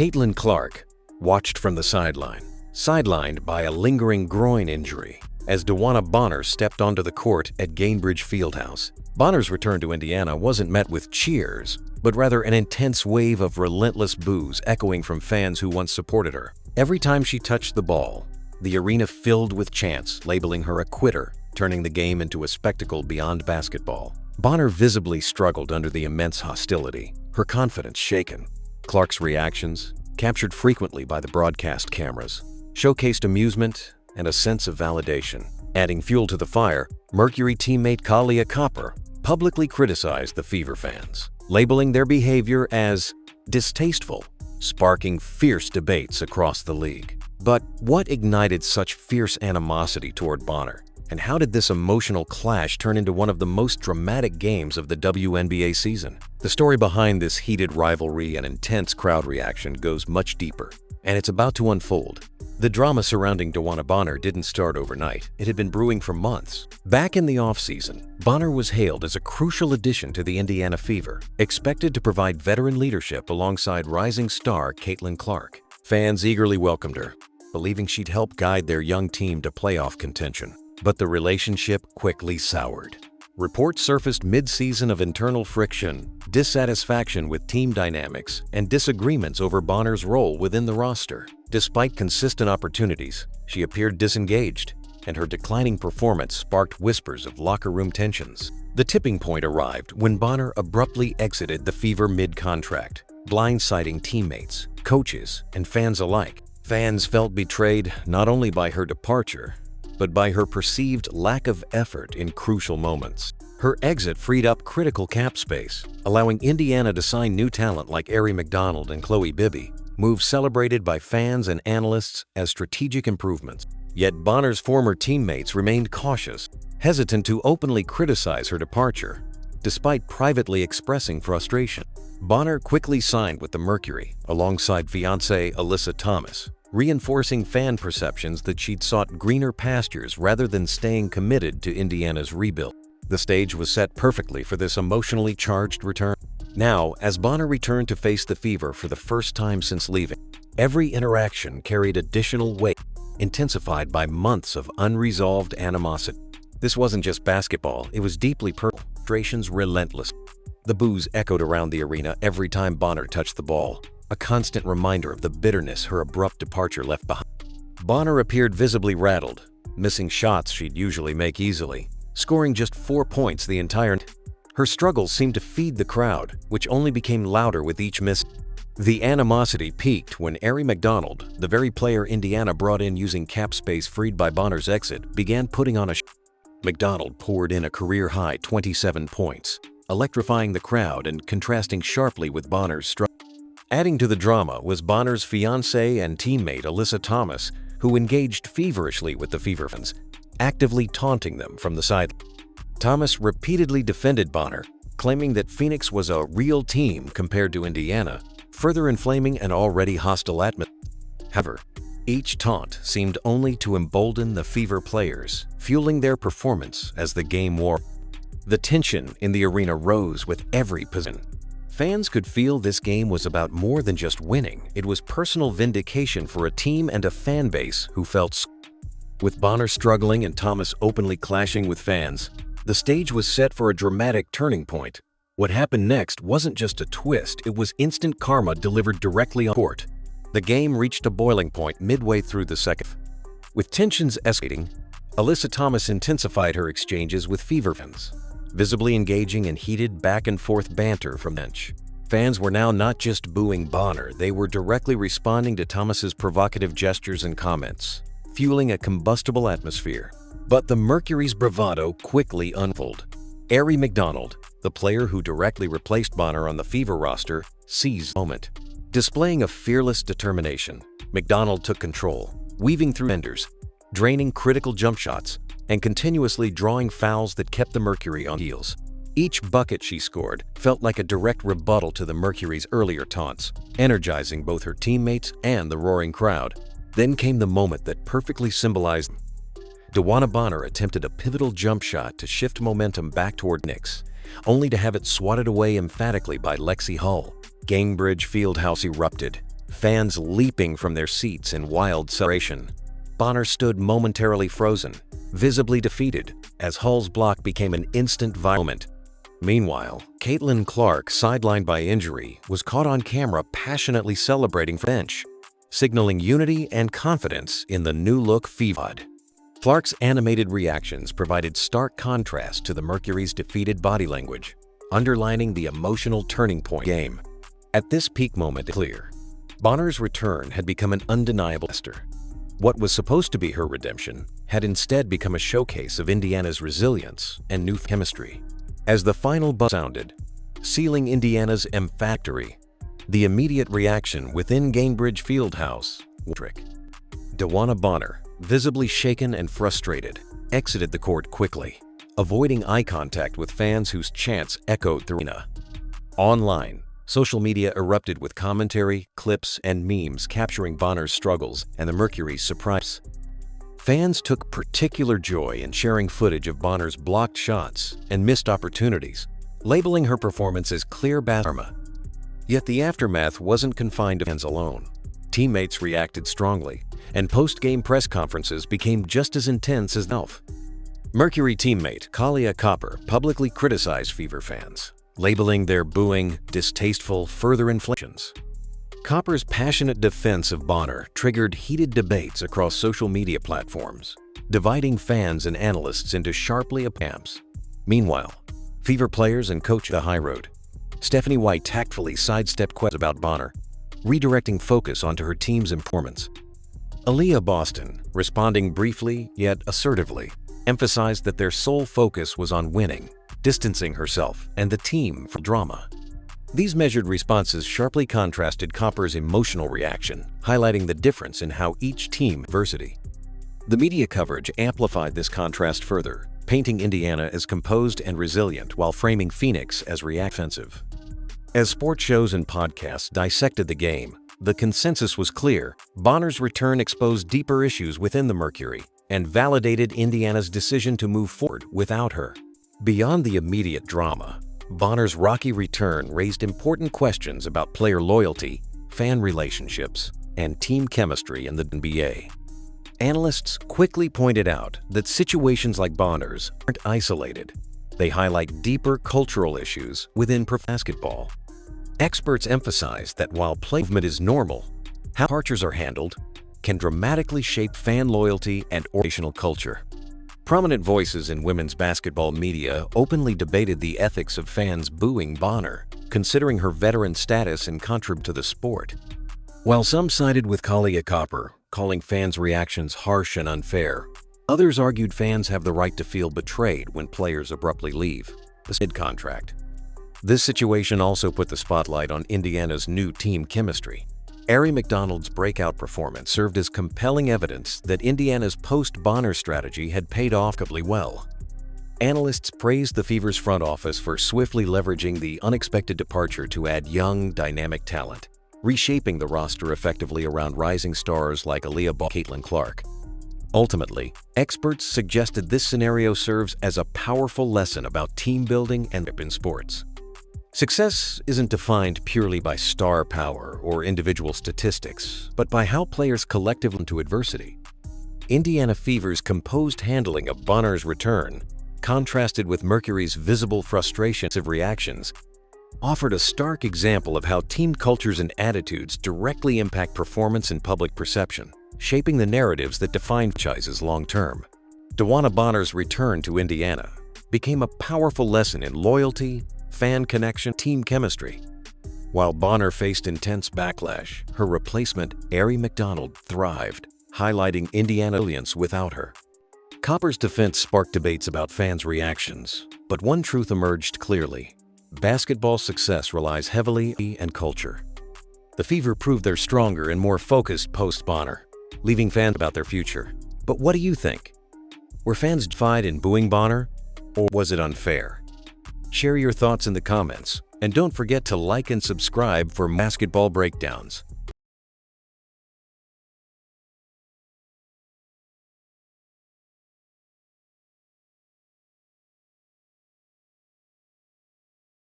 Caitlin Clark watched from the sidelined by a lingering groin injury as DeWanna Bonner stepped onto the court at Gainbridge Fieldhouse. Bonner's return to Indiana wasn't met with cheers, but rather an intense wave of relentless boos echoing from fans who once supported her. Every time she touched the ball, the arena filled with chants labeling her a quitter, turning the game into a spectacle beyond basketball. Bonner visibly struggled under the immense hostility, her confidence shaken. Clark's reactions, captured frequently by the broadcast cameras, showcased amusement and a sense of validation. Adding fuel to the fire, Mercury teammate Kahlia Copper publicly criticized the Fever fans, labeling their behavior as distasteful, sparking fierce debates across the league. But what ignited such fierce animosity toward Bonner? And how did this emotional clash turn into one of the most dramatic games of the WNBA season? The story behind this heated rivalry and intense crowd reaction goes much deeper, and it's about to unfold. The drama surrounding DeWanna Bonner didn't start overnight. It had been brewing for months. Back in the offseason, Bonner was hailed as a crucial addition to the Indiana Fever, expected to provide veteran leadership alongside rising star Caitlin Clark. Fans eagerly welcomed her, believing she'd help guide their young team to playoff contention. But the relationship quickly soured. Reports surfaced mid-season of internal friction, dissatisfaction with team dynamics, and disagreements over Bonner's role within the roster. Despite consistent opportunities, she appeared disengaged, and her declining performance sparked whispers of locker room tensions. The tipping point arrived when Bonner abruptly exited the Fever mid-contract, blindsiding teammates, coaches, and fans alike. Fans felt betrayed not only by her departure, but by her perceived lack of effort in crucial moments. Her exit freed up critical cap space, allowing Indiana to sign new talent like Aari McDonald and Chloe Bibby, moves celebrated by fans and analysts as strategic improvements. Yet Bonner's former teammates remained cautious, hesitant to openly criticize her departure, despite privately expressing frustration. Bonner quickly signed with the Mercury alongside fiancée Alyssa Thomas, reinforcing fan perceptions that she'd sought greener pastures rather than staying committed to Indiana's rebuild. The stage was set perfectly for this emotionally charged return. Now, as Bonner returned to face the Fever for the first time since leaving, every interaction carried additional weight, intensified by months of unresolved animosity. This wasn't just basketball, it was deeply personal, frustrations relentless. The boos echoed around the arena every time Bonner touched the ball, a constant reminder of the bitterness her abrupt departure left behind. Bonner appeared visibly rattled, missing shots she'd usually make easily, scoring just 4 points the entire night. Her struggles seemed to feed the crowd, which only became louder with each miss. The animosity peaked when Aari McDonald, the very player Indiana brought in using cap space freed by Bonner's exit, began putting on a show. McDonald poured in a career-high 27 points, electrifying the crowd and contrasting sharply with Bonner's struggle. Adding to the drama was Bonner's fiancée and teammate Alyssa Thomas, who engaged feverishly with the Fever fans, actively taunting them from the side. Thomas repeatedly defended Bonner, claiming that Phoenix was a real team compared to Indiana, further inflaming an already hostile atmosphere. However, each taunt seemed only to embolden the Fever players, fueling their performance as the game wore. The tension in the arena rose with every possession. Fans could feel this game was about more than just winning. It was personal vindication for a team and a fan base who felt. With Bonner struggling and Thomas openly clashing with fans, the stage was set for a dramatic turning point. What happened next wasn't just a twist, it was instant karma delivered directly on court. The game reached a boiling point midway through the second. With tensions escalating, Alyssa Thomas intensified her exchanges with Fever fans, visibly engaging in heated back-and-forth banter from the bench. Fans were now not just booing Bonner, they were directly responding to Thomas's provocative gestures and comments, fueling a combustible atmosphere. But the Mercury's bravado quickly unfolded. Aari McDonald, the player who directly replaced Bonner on the Fever roster, seized the moment. Displaying a fearless determination, McDonald took control, weaving through defenders, draining critical jump shots, and continuously drawing fouls that kept the Mercury on heels. Each bucket she scored felt like a direct rebuttal to the Mercury's earlier taunts, energizing both her teammates and the roaring crowd. Then came the moment that perfectly symbolized. DeWanna Bonner attempted a pivotal jump shot to shift momentum back toward Knicks, only to have it swatted away emphatically by Lexie Hull. Gainbridge Fieldhouse erupted, fans leaping from their seats in wild celebration. Bonner stood momentarily frozen, visibly defeated, as Hull's block became an instant viral moment. Meanwhile, Caitlin Clark, sidelined by injury, was caught on camera passionately celebrating from the bench, signaling unity and confidence in the new-look FIVOD. Clark's animated reactions provided stark contrast to the Mercury's defeated body language, underlining the emotional turning point game. At this peak moment, it's clear, Bonner's return had become an undeniable tester. What was supposed to be her redemption had instead become a showcase of Indiana's resilience and new chemistry. As the final buzz sounded, sealing Indiana's victory, the immediate reaction within Gainbridge Fieldhouse was electric. DeWanna Bonner, visibly shaken and frustrated, exited the court quickly, avoiding eye contact with fans whose chants echoed through the arena. Online, social media erupted with commentary, clips, and memes capturing Bonner's struggles and the Mercury's surprise. Fans took particular joy in sharing footage of Bonner's blocked shots and missed opportunities, labeling her performance as clear karma. Yet the aftermath wasn't confined to fans alone. Teammates reacted strongly, and post-game press conferences became just as intense as Elf. Mercury teammate Kahlia Copper publicly criticized Fever fans, labeling their booing distasteful further inflections. Copper's passionate defense of Bonner triggered heated debates across social media platforms, dividing fans and analysts into sharply opposed camps. Meanwhile, Fever players and coach the high road, Stephanie White tactfully sidestepped questions about Bonner, redirecting focus onto her team's performance. Aaliyah Boston, responding briefly yet assertively, emphasized that their sole focus was on winning, distancing herself and the team from drama. These measured responses sharply contrasted Copper's emotional reaction, highlighting the difference in how each team adversity. The media coverage amplified this contrast further, painting Indiana as composed and resilient while framing Phoenix as reactive. As sports shows and podcasts dissected the game, the consensus was clear: Bonner's return exposed deeper issues within the Mercury and validated Indiana's decision to move forward without her. Beyond the immediate drama, Bonner's rocky return raised important questions about player loyalty, fan relationships, and team chemistry in the NBA. Analysts quickly pointed out that situations like Bonner's aren't isolated. They highlight deeper cultural issues within basketball. Experts emphasize that while play movement is normal, how departures are handled can dramatically shape fan loyalty and organizational culture. Prominent voices in women's basketball media openly debated the ethics of fans booing Bonner, considering her veteran status and contribution to the sport. While some sided with Kahlia Copper, calling fans' reactions harsh and unfair, others argued fans have the right to feel betrayed when players abruptly leave the mid-contract. This situation also put the spotlight on Indiana's new team chemistry. Aari McDonald's breakout performance served as compelling evidence that Indiana's post-Bonner strategy had paid off well. Analysts praised the Fever's front office for swiftly leveraging the unexpected departure to add young, dynamic talent, reshaping the roster effectively around rising stars like Aaliyah Boston and Caitlin Clark. Ultimately, experts suggested this scenario serves as a powerful lesson about team building and in sports. Success isn't defined purely by star power or individual statistics, but by how players collectively respond to adversity. Indiana Fever's composed handling of Bonner's return, contrasted with Mercury's visible frustrations of reactions, offered a stark example of how team cultures and attitudes directly impact performance and public perception, shaping the narratives that define franchises long-term. DeWanna Bonner's return to Indiana became a powerful lesson in loyalty, fan connection, team chemistry. While Bonner faced intense backlash, her replacement, Aari McDonald, thrived, highlighting Indiana's resilience without her. Copper's defense sparked debates about fans' reactions, but one truth emerged clearly: basketball success relies heavily on culture. The Fever proved they're stronger and more focused post-Bonner, leaving fans about their future. But what do you think? Were fans justified in booing Bonner, or was it unfair? Share your thoughts in the comments, and don't forget to like and subscribe for basketball breakdowns.